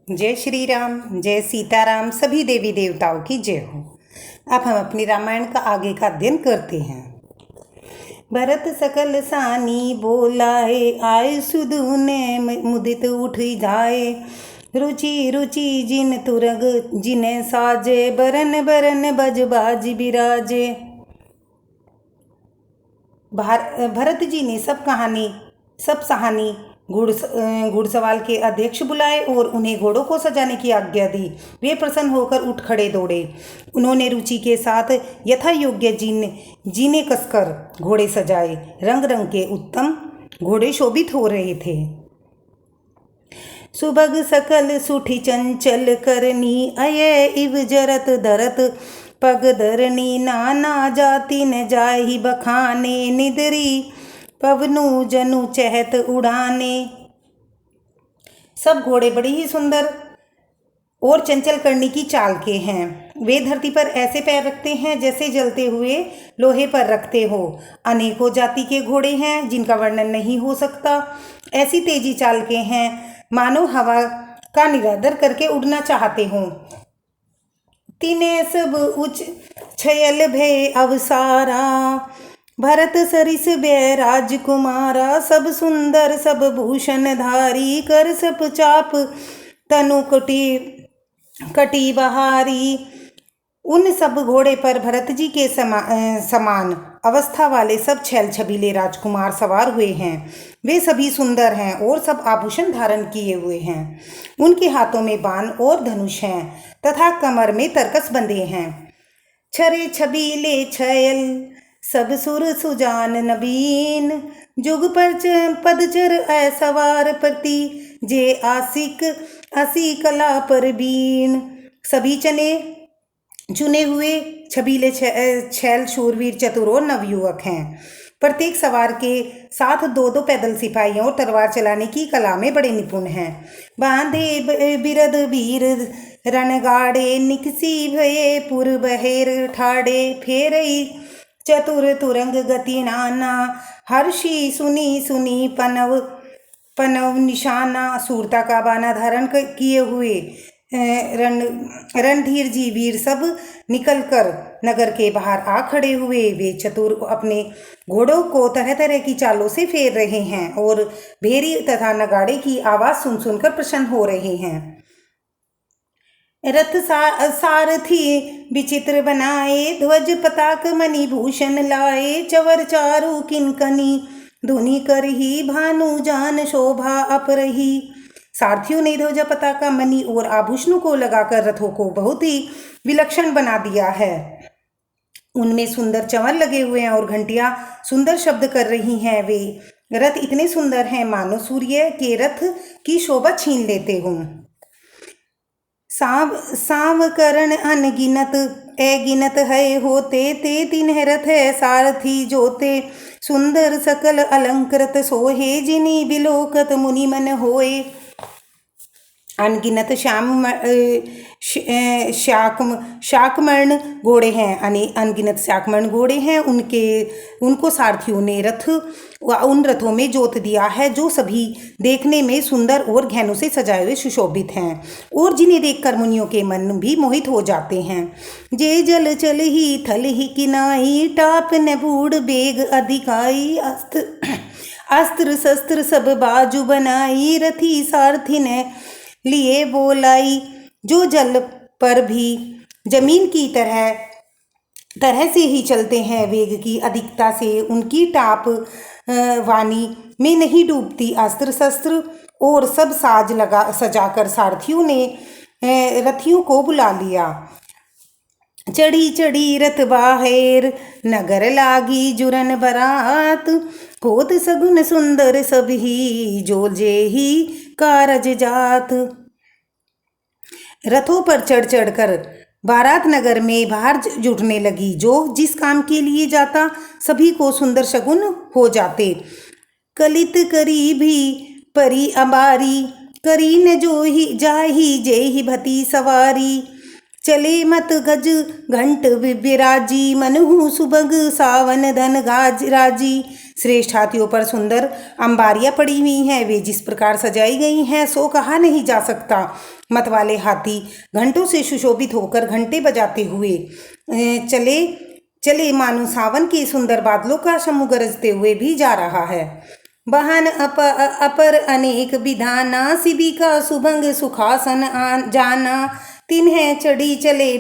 जय श्री राम, जय सीताराम, सभी देवी देवताओं की जय हो। अब हम अपनी रामायण का आगे का अध्ययन करते हैं। भरत सकल सानी बोलाए, आय सुदूने मुदित उठ जाए। रुचि रुचि जिन तुरग जिने साजे, बरन बरन बज बाज बिराजे। भरत जी ने सब सहानी घुड़सवार के अध्यक्ष बुलाए और उन्हें घोड़ों को सजाने की आज्ञा दी। वे प्रसन्न होकर उठ खड़े दौड़े। उन्होंने रुचि के साथ यथा योग्य जीने कसकर घोड़े सजाए। रंग रंग के उत्तम घोड़े शोभित हो रहे थे। सुबग सकल सुठी चंचल करनी, अये इव जरत धरत पग धरनी। नाना जाति न जाहि बखाने, निदरी पवनु जनु चहत उड़ाने। सब घोड़े बड़ी ही सुंदर और चंचल करनी की चाल के हैं। वे धरती पर ऐसे पैर रखते हैं जैसे जलते हुए लोहे पर रखते हो। अनेकों जाति के घोड़े हैं जिनका वर्णन नहीं हो सकता। ऐसी तेजी चाल के हैं मानो हवा का निरादर करके उड़ना चाहते हों। तिने सब उच्च छयल भय अवसारा, भरत सरिस बै राजकुमारा। सब सुंदर सब भूषण धारी, कर सप चाप तनु कटी बहारी। उन सब घोड़े पर भरत जी के समान अवस्था वाले सब छैल छबीले राजकुमार सवार हुए हैं। वे सभी सुंदर हैं और सब आभूषण धारण किए हुए हैं। उनके हाथों में बाण और धनुष हैं तथा कमर में तरकस बंधे हैं। छरे छबीले छैल सब सुर सुजान नबीन, जुग पर पदचर ऐसवार प्रति, जे आसिक असी कला पर बीन। सभी चुने हुए छबीले छैल शूरवीर चतुर और नवयुवक हैं। प्रत्येक सवार के साथ दो दो पैदल सिपाहियों और तलवार चलाने की कला में बड़े निपुण हैं। बांधे बिरद वीर रणगाड़े, निकसी भये पुर बहेर ठाड़े। फेरई चतुर तुरंग गति नाना, हर्षी सुनी सुनी पनव निशाना। सूरता का बाना धारण किए हुए रणधीर जी वीर सब निकलकर नगर के बाहर आ खड़े हुए। वे चतुर अपने घोड़ों को तरह तरह की चालों से फेर रहे हैं और भेरी तथा नगाड़े की आवाज सुन सुनकर प्रसन्न हो रहे हैं। रथ सारथी विचित्र बनाए, ध्वज पताक मणिभूषण लाए। चवर चारु किनकनी धुनि करही, भानु जान शोभा अपरही। सारथियों ने ध्वज पताका मणि और आभूषणों को लगाकर रथों को बहुत ही विलक्षण बना दिया है। उनमें सुंदर चंवर लगे हुए हैं और घंटियां सुंदर शब्द कर रही हैं। वे रथ इतने सुंदर हैं मानो सूर्य के रथ की शोभा छीन लेते हों। सावकरण अनगिनत अगिनत है होते, ते तिन्ह रथ है सारथी जोते। सुंदर सकल अलंकृत सोहे, जिनी बिलोकत मुनि मन होए। अनगिनत शाकमर्ण घोड़े हैं, अनगिनत शाकमर्ण घोड़े हैं। उनको सारथियों ने उन रथों में जोत दिया है जो सभी देखने में सुंदर और गहनों से सजाए हुए सुशोभित हैं और जिन्हें देखकर मुनियों के मन भी मोहित हो जाते हैं। जे जल चल ही थल ही किनाई, टाप न बूढ़ बेग अधिकाई। अस्त्र शस्त्र सब बाजू बनाई, रथी सारथी ने लिए बोलाई। जो जल पर भी जमीन की तरह से ही चलते हैं, वेग की अधिकता से उनकी टाप वाणी में नहीं डूबती। अस्त्र शस्त्र और सब साज सजाकर सारथियों ने रथियों को बुला लिया। चढ़ी चढ़ी रथ बाहेर, नगर लागी जुरन बरात। होत सगुन सुंदर सब ही, जो जे ही कारज जात। रथों पर चढ़ चढ़कर बारात नगर में बाहर जुटने लगी। जो जिस काम के लिए जाता सभी को सुंदर शगुन हो जाते। कलित करी भी परी अबारी, करी न जो ही जाही जे ही भती सवारी। चले मत गज घंट विराजी, मनहु सुबग सावन धन गाज राजी। श्रेष्ठ हाथियों पर सुंदर अंबारियां पड़ी हुई हैं, वे जिस प्रकार सजाई गई हैं सो कहा नहीं जा सकता। मत वाले हाथी घंटों से सुशोभित होकर घंटे बजाते हुए चले चले मानो सावन के सुंदर बादलों का समूह गरजते हुए भी जा रहा है। बहन अपर अनेक विधाना, सिद्धि का सुभंग सुखासन जाना, तिन्हें चढ़ी चले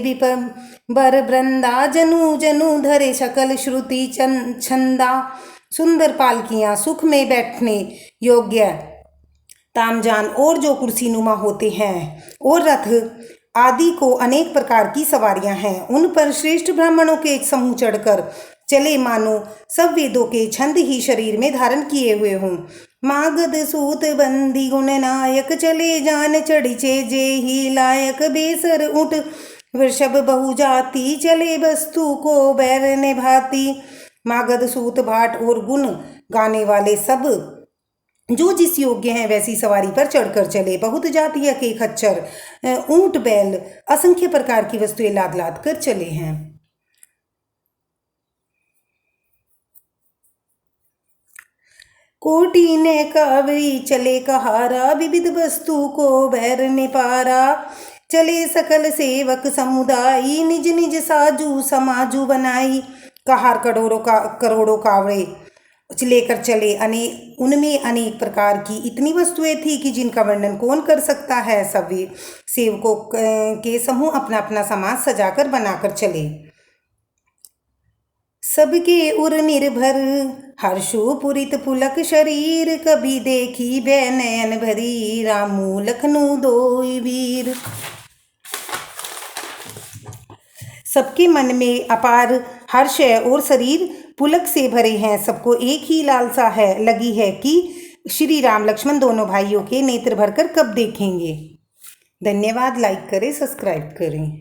बर वृंदा, जनु जनु धरे सकल श्रुति छंदा। सुंदर पालकियां सुख में बैठने योग्य तामजान और जो कुर्सी नुमा होते हैं और रथ आदि को अनेक प्रकार की सवारियां हैं, उन पर श्रेष्ठ ब्राह्मणों के एक समूह चढ़कर चले मानो सब वेदों के छंद ही शरीर में धारण किए हुए हों। मागध सूत बंदी गुण नायक, चले जान चढ़िचे जे ही लायक, बेसर उठ वृषभ बहु जाति, चले वस्तु को बैर निभाती। मागध सूत भाट और गुण गाने वाले सब जो जिस योग्य हैं वैसी सवारी पर चढ़कर चले। बहुत जातिया के खच्चर, ऊंट, बैल, असंख्य प्रकार की वस्तुएं लाद लाद कर चले हैं। कोटि ने कावरी चले कहारा, विविध वस्तु को बैर ने पारा, चले सकल सेवक समुदायी, निज निज साजू समाजू बनाई। कहार करोड़ों कावड़े लेकर चले, उनमें अनेक प्रकार की इतनी वस्तुएं थी कि जिनका वर्णन कौन कर सकता है। सभी सेवकों के समूह अपना अपना समाज सजाकर बनाकर चले। सबके उर निर्भर हर्षु पुरित पुलक शरीर, कभी देखी बै नयन भरी, रामू लखनऊ दोई वीर। सबके मन में अपार हर्ष है और शरीर पुलक से भरे हैं। सबको एक ही लालसा है लगी है कि श्री राम लक्ष्मण दोनों भाइयों के नेत्र भरकर कब देखेंगे। धन्यवाद। लाइक करें, सब्सक्राइब करें।